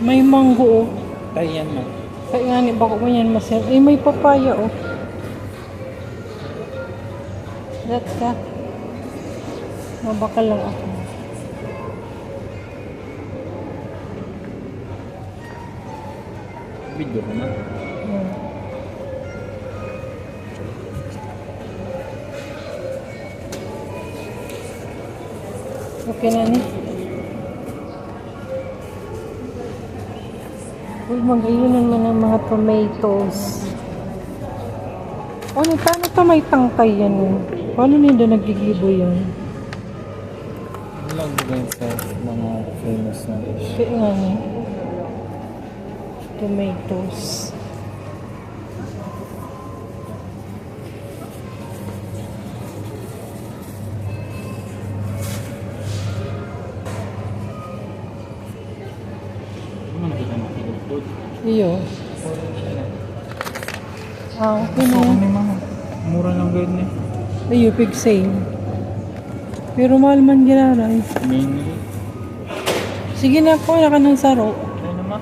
May manggo, oh. Ayan mo. Kaya nga ni bako mo yan masel. Eh, may papaya, oh. That's ka. Mabakal lang ako. Video ko na. Hmm. Okay na ni. Uy, mag-ayunan man ang mga tomatoes. Ano, paano pa may tangkay yan? Paano nila nagigibo yan? Vlog din sa mga famous na dish. Kaya nga ni. Tomatoes. Ano na kita makilupod? Iyo. Ah, okay na yan. May mga mura lang gawin eh. Iyo, big sale. Pero mahal man ginaray. Mainly. Sige na po, ka ng saro. Ano naman?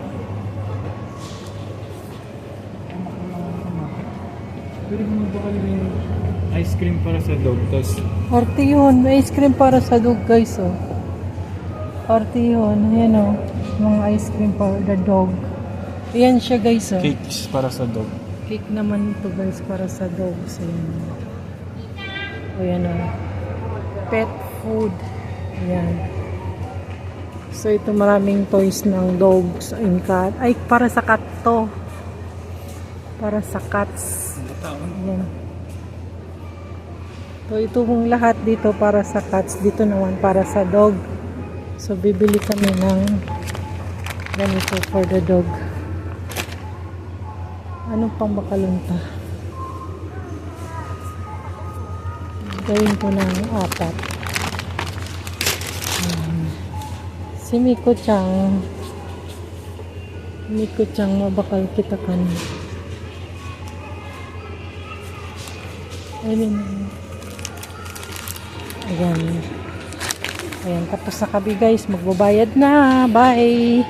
Pwede mo magbakal yung ice cream para sa dog. Tapos, Arte yun. May ice cream para sa dog, guys, oh. Arte yun. Ayan, oh. Mga ice cream para the dog. Ayan siya, guys, oh. cakes para sa dog. Cake naman ito, guys, para sa dogs. Ayan. Ayan, oh. Pet food. Ayan. So, ito maraming toys ng dogs and cat. Ay, para sa cat to. Para sa cats. Ayan. So, ito kung lahat dito para sa cats. Dito naman para sa dog. So, bibili kami ng ganito for the dog. Anong pang bakalunta? Gawin ko ng 4. Si Miko-chan. Miko-chan, mabakal kita kan. Ayan. Ayan. Ayan, tapos na kami guys. Magbabayad na. Bye!